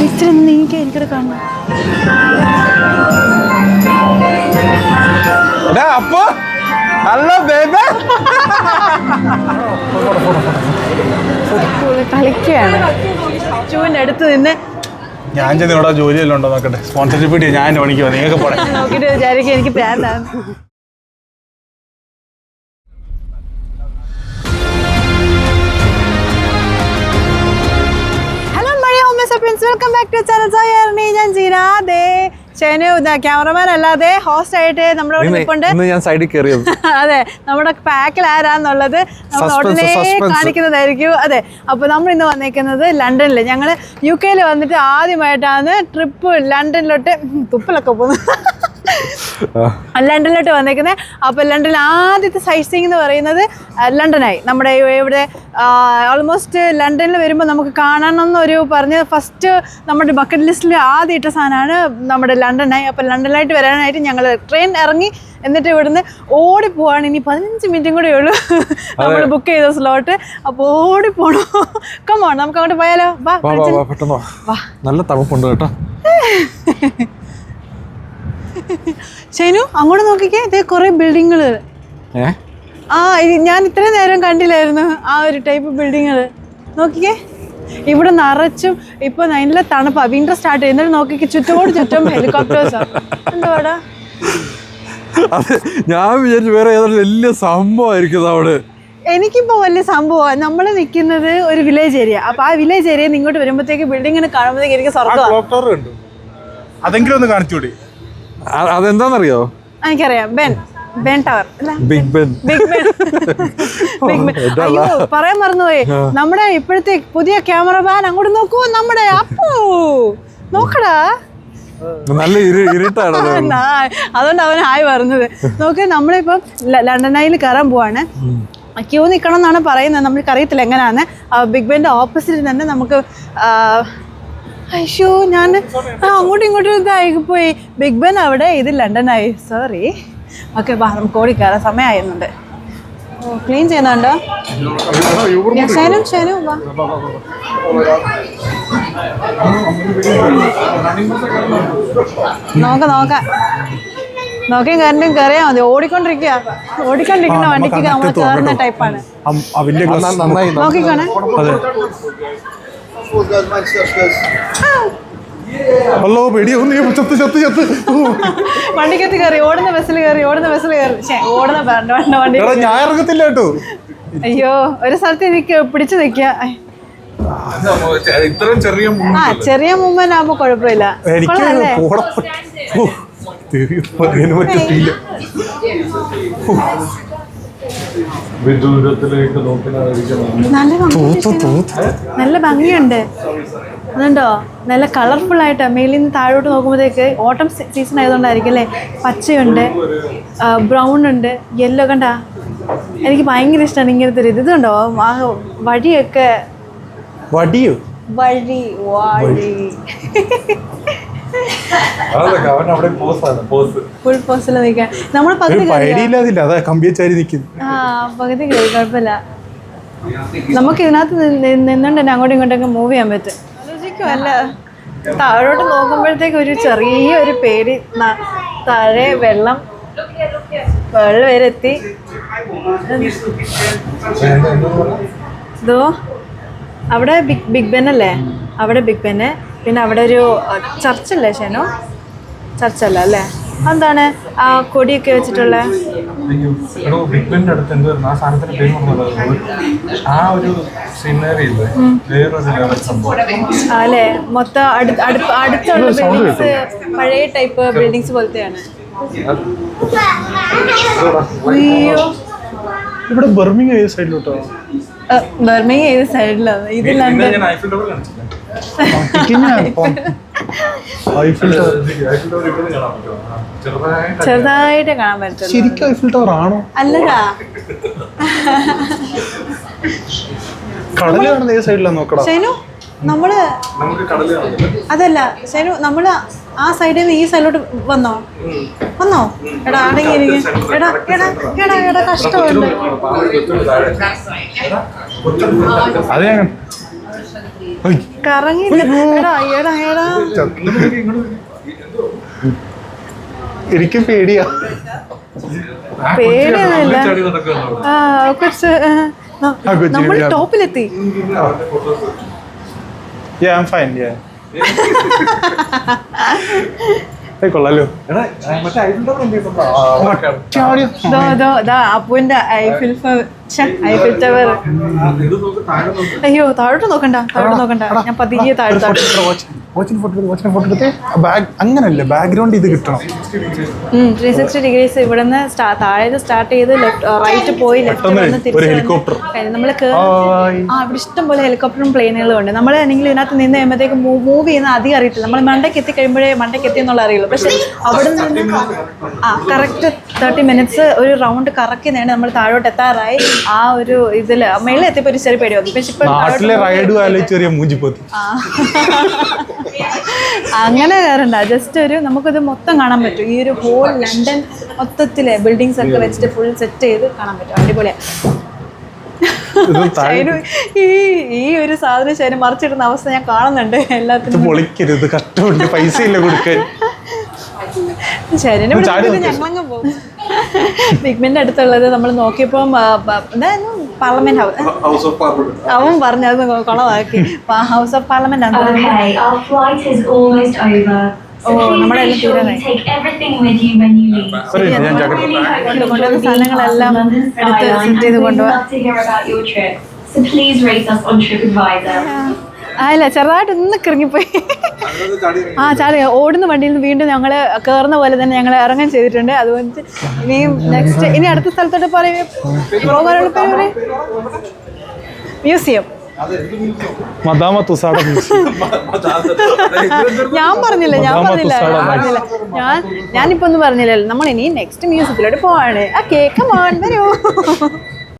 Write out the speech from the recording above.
ഇത്ര നീക്കി എനിക്കിടെ കാണണം. അപ്പൊ ഹലോ ബേബി കളിക്കുകയാണ്. ചൂവിൻ്റെ അടുത്ത് നിന്ന് ഞാൻ ചെന്ന് ഇവിടെ ജോലിയെല്ലാം ഉണ്ടോ നോക്കട്ടെ. സ്പോൺസർഷിപ്പ് കിട്ടിയ ഞാൻ എൻ്റെ പണിക്ക് നിങ്ങൾക്ക് പോണേ നോക്കിയിട്ട് വിചാരിക്കും എനിക്ക് പ്രാന്താണ്. ഹലോ മഴ friends, welcome back to channel. സോയർണി, ഞാൻ ജീനാദേ ചേനു ക്യാമറമാൻ അല്ലാതെ ഹോസ്റ്റ് ആയിട്ട് നമ്മുടെ നിൽപ്പുണ്ട്. അതെ, നമ്മുടെ പാക്കിൽ ആരാന്നുള്ളത് നമ്മൾ ഉടനെ കാണിക്കുന്നതായിരിക്കും. അതെ, അപ്പോൾ നമ്മൾ ഇന്ന് വന്നേക്കുന്നത് ലണ്ടനിൽ. ഞങ്ങൾ UK വന്നിട്ട് ആദ്യമായിട്ടാണ് ട്രിപ്പ് ലണ്ടനിലോട്ട് തുപ്പലൊക്കെ പോകുന്നത്. ലണ്ടനിലോട്ട് വന്നേക്കുന്നത്. അപ്പോൾ ലണ്ടനിൽ ആദ്യത്തെ സൈറ്റ് സീയിങ് എന്ന് പറയുന്നത് ലണ്ടനായി. നമ്മുടെ ഇവിടെ ഓൾമോസ്റ്റ് ലണ്ടനിൽ വരുമ്പോൾ നമുക്ക് കാണണം എന്നൊരു പറഞ്ഞ് ഫസ്റ്റ് നമ്മുടെ ബക്കറ്റ് ലിസ്റ്റിൽ ആദ്യം ഇട്ട സാധനമാണ് നമ്മുടെ ലണ്ടനായി. അപ്പോൾ ലണ്ടനിലായിട്ട് വരാനായിട്ട് ഞങ്ങൾ ട്രെയിൻ ഇറങ്ങി എന്നിട്ട് ഇവിടുന്ന് ഓടിപ്പോവാണ്. ഇനി 15 മിനിറ്റും കൂടെ ഉള്ളൂ നമ്മൾ ബുക്ക് ചെയ്ത സ്ലോട്ട്. അപ്പോൾ ഓടിപ്പോണോ, കമോൺ നമുക്ക് അങ്ങോട്ട് പോയാലോ. വാ, നല്ല തണുപ്പുണ്ട് കേട്ടോ. ഷൈനു അങ്ങോട്ട് നോക്കിക്കേ, ഇതേ കുറെ ബിൽഡിങ്ങുകൾ. ഞാൻ ഇത്രയും നേരം കണ്ടില്ലായിരുന്നു ആ ഒരു ടൈപ്പ് ബിൽഡിങ്ങുകൾ. നോക്കിക്കേ, ഇവിടെ നിറച്ചും ഇപ്പൊ നല്ല തണുപ്പാ. വിന്റർ സ്റ്റാർട്ട് ചെയ്യുന്നത് നോക്കിക്കേ, ചുറ്റോട് ചുറ്റും ഹെലികോപ്റ്റേഴ്സാ. എന്താടാ, ഞാൻ വിചാരിച്ചു വേറെ ഏതാണ്ട് വലിയ സംഭവമായിരിക്കും അവിടെ. എനിക്കിപ്പോ വലിയ സംഭവമാണ്. നമ്മൾ നിൽക്കുന്നത് ഒരു വില്ലേജ് ഏരിയ. അപ്പൊ ആ വില്ലേജ് ഏരിയ ഇങ്ങോട്ട് വരുമ്പോഴത്തേക്ക് ബിൽഡിങ്ങിനെ കാണുമ്പോഴത്തേക്ക് എനിക്ക് സ്വർഗ്ഗം. അതെങ്കിലും ഒന്ന് കാണിച്ചൂടി. അതെന്താന്നറിയോ? എനിക്കറിയാം, ബെൻ ടവർ. Big Ben. അയ്യോ, പറയാൻ മറന്നുപോയി. നമ്മുടെ ഇപ്പോഴത്തെ പുതിയ ക്യാമറമാൻ അങ്ങോട്ട് നോക്കൂ, നമ്മുടെ അപ്പു. നോക്കടാ, നല്ല ഇരുട്ടാണ്. അതുകൊണ്ട് അവൻ ഹായ് പറഞ്ഞത്. നോക്ക്, നമ്മളിപ്പം ലണ്ടനായിൽ കയറാൻ പോവാണ്. ക്യൂ നിൽക്കണം എന്നാണ് പറയുന്നത്. നമ്മൾക്ക് അറിയത്തില്ല എങ്ങനെയാണ്. ബിഗ് ബെൻ്റെ ഓപ്പോസിറ്റ് തന്നെ നമുക്ക് അയ്യോ ഞാൻ അങ്ങോട്ടും ഇങ്ങോട്ടും ഇതായി പോയി. ബിഗ് ബെൻ അവിടെ, ഇത് ലണ്ടനായി. സോറി. ഓക്കെ, വാ നമുക്ക് ഓടിക്കയറാം, സമയമായിരുന്നുണ്ട്. ഓ, ക്ലീൻ ചെയ്യുന്നുണ്ടോ? ഷേനു വാ. നോക്കിയും കരണ്ടും കയറിയാൽ മതി. ഓടിക്കൊണ്ടിരിക്കുന്ന വണ്ടിക്ക് നമ്മൾ കയറുന്ന ടൈപ്പാണ്. നോക്കിക്കോണേ. ഹലോ, വണ്ടിക്കകത്ത് കയറി, ഓടുന്ന ബസ്സിൽ കയറി. വണ്ടി ഞാൻ ഇറങ്ങത്തില്ല കേട്ടോ. അയ്യോ, ഒരു സ്ഥലത്ത് എനിക്ക് പിടിച്ചു നിൽക്കുക. ചെറിയ മൂവ്മെന്റ് ആകുമ്പോ കുഴപ്പമില്ല. നല്ല ഭംഗിയുണ്ട്. അതുണ്ടോ, നല്ല കളർഫുൾ ആയിട്ടാ. മേലിൽ നിന്ന് താഴോട്ട് നോക്കുമ്പോഴത്തേക്ക് ഓട്ടം സീസൺ ആയതുകൊണ്ടായിരിക്കും അല്ലേ. പച്ചയുണ്ട്, ബ്രൗൺ ഉണ്ട്, യെല്ലോ. കണ്ടാ, എനിക്ക് ഭയങ്കര ഇഷ്ടമാണ് ഇങ്ങനത്തെ ഒരു ഇതുണ്ടോ. ആ വഴിയൊക്കെ വഴി ഫുൾ പോസിൽ നിൽക്കാൻ നമ്മൾ പകുതി കയറി, കുഴപ്പമില്ല. നമുക്ക് ഇതിനകത്ത് നിന്നുകൊണ്ട് തന്നെ അങ്ങോട്ടും ഇങ്ങോട്ടൊക്കെ മൂവ് ചെയ്യാൻ പറ്റും. ആലോചിക്കുമല്ല, താഴോട്ട് നോക്കുമ്പോഴത്തേക്ക് ഒരു ചെറിയൊരു പേടി. താഴെ വെള്ളം വരെ എത്തി. ഇതോ അവിടെ ബിഗ് ബെൻ അല്ലേ, അവിടെ ബിഗ് ബെന്ന്. പിന്നെ അവിടെ ഒരു ചർച്ചല്ലേ ഷേനു? ചർച്ചല്ല അല്ലേ, എന്താണ് ആ കൊടിയൊക്കെ വെച്ചിട്ടുള്ള? അല്ലേ, മൊത്തം അടുത്തുള്ള ബിൽഡിങ്സ് പഴയ ടൈപ്പ് ബിൽഡിങ്സ് പോലത്തെയാണ്. അയ്യോ, ഇവിടെ ബർമിംഗ് ഏത് സൈഡിലോട്ടോ? ബർമിംഗ് ഏത് സൈഡിലാണ്? ഇത് ലണ്ടൻ. ചെറുതായിട്ട് കാണാൻ പറ്റും. ശരിക്കും ഐഫിൽ ടവർ ആണോ? അല്ലടാ, കടല് കാണുന്ന ഏത് സൈഡിലാണ് നോക്കണം ഷൈനു. നമ്മള് അതല്ല ഷൈനു, നമ്മള് ആ സൈഡിൽ നിന്ന് ഈ സൈഡിലോട്ട് വന്നോ. എടാ അടങ്ങിയിരിക്കും. എടാ കഷ്ടമുണ്ട്. കറങ്ങില്ല. എടാ എടാ എടാ എനിക്ക് പേടിയാ. പേടിയൊന്നുമില്ല. കുറച്ച് നമ്മൾ ടോപ്പിലെത്തി. Yeah, I'm fine, yeah. കൊള്ളാലോ. അപ്പുവിന്റെ ഐഫിൽ ടവർ. അയ്യോ താഴോട്ട് നോക്കണ്ട, ഞാൻ പതിയെ താഴോട്ട്. അങ്ങനല്ലേ ബാക്ക്ഗ്രൗണ്ട് ഇത് കിട്ടണം. 360 ഡിഗ്രീസ് ഇവിടെ നിന്ന് താഴെ സ്റ്റാർട്ട് ചെയ്ത് റൈറ്റ് പോയി ലെഫ്റ്റ് വന്ന് തിരിച്ചു. നമ്മൾ ഇവിടെ ഇഷ്ടം പോലെ ഹെലികോപ്റ്ററും പ്ലെയിനുകളും ഉണ്ട്. നമ്മൾ ആണെങ്കിൽ ഇതിനകത്ത് നിന്ന് കഴിയുമ്പോഴത്തേക്ക് മൂവ് ചെയ്യുന്ന അധികം അറിയത്തില്ല. നമ്മൾ മണ്ടയ്ക്ക് എത്തി കഴിയുമ്പോഴേ മണ്ടയ്ക്ക് എത്തി എന്നുള്ള അറിയുള്ളൂ. പക്ഷെ അവിടെ നിന്ന് കറക്റ്റ് 30 മിനിറ്റ്സ് ഒരു റൗണ്ട് കറക്കി നേടി നമ്മൾ താഴോട്ട് എത്താറായി. ആ ഒരു ഇതില് മേളിൽ എത്തിയപ്പോ ഒരു ചെറിയ പേടി വന്നു. പക്ഷെ ഇപ്പൊ അങ്ങനെ കയറണ്ട. ജസ്റ്റ് ഒരു നമുക്കിത് മൊത്തം കാണാൻ പറ്റും. ഈ ഒരു ഹോൾ ലണ്ടൻ മൊത്തത്തിലെ ബിൽഡിങ്സ് ഒക്കെ വെച്ചിട്ട് ഫുൾ സെറ്റ് ചെയ്ത് കാണാൻ പറ്റും. അടിപൊളിയാ. ഈ ഒരു സാധനം ശരി മറിച്ചിടുന്ന അവസ്ഥ ഞാൻ കാണുന്നുണ്ട് എല്ലാത്തിനും. പൊളിക്കരുത്, കഷ്ടമുണ്ട്, പൈസ ഇല്ല കൊടുക്കാൻ. ശരിനെ ഞങ്ങളങ്ങ് പോകും. ബിഗ്മിന്റെ അടുത്തുള്ളത് നമ്മൾ നോക്കിയപ്പോ എന്തായിരുന്നു പാർലമെന്റ് ഹൗസ്. അവൻ പറഞ്ഞു അത് കുളമാക്കി. ഹൗസ് ഓഫ് പാർലമെന്റ് ആണ്. ഓ നമ്മുടെ എല്ലാം തീരാനായി. കൊണ്ടുവന്ന സാധനങ്ങളെല്ലാം എടുത്ത് സെറ്റ് ചെയ്ത് കൊണ്ടുപോകാം. അല്ല ചെറുതായിട്ട് ഒന്ന് കിറങ്ങിപ്പോയി. ചാടി ഓടുന്ന വണ്ടിയിൽ നിന്ന് വീണ്ടും ഞങ്ങൾ കയറുന്ന പോലെ തന്നെ ഞങ്ങൾ ഇറങ്ങാൻ ചെയ്തിട്ടുണ്ട്. അതുകൊണ്ട് ഇനിയും നെക്സ്റ്റ് ഇനി അടുത്ത സ്ഥലത്തോട്ട് പറയും. മ്യൂസിയം. ഞാൻ പറഞ്ഞില്ല ഞാനിപ്പോ ഒന്നും പറഞ്ഞില്ലല്ലോ. നമ്മൾ ഇനി നെക്സ്റ്റ് മ്യൂസിയത്തിലോട്ട് പോവാണ്. ആ കേക്ക് വരൂ.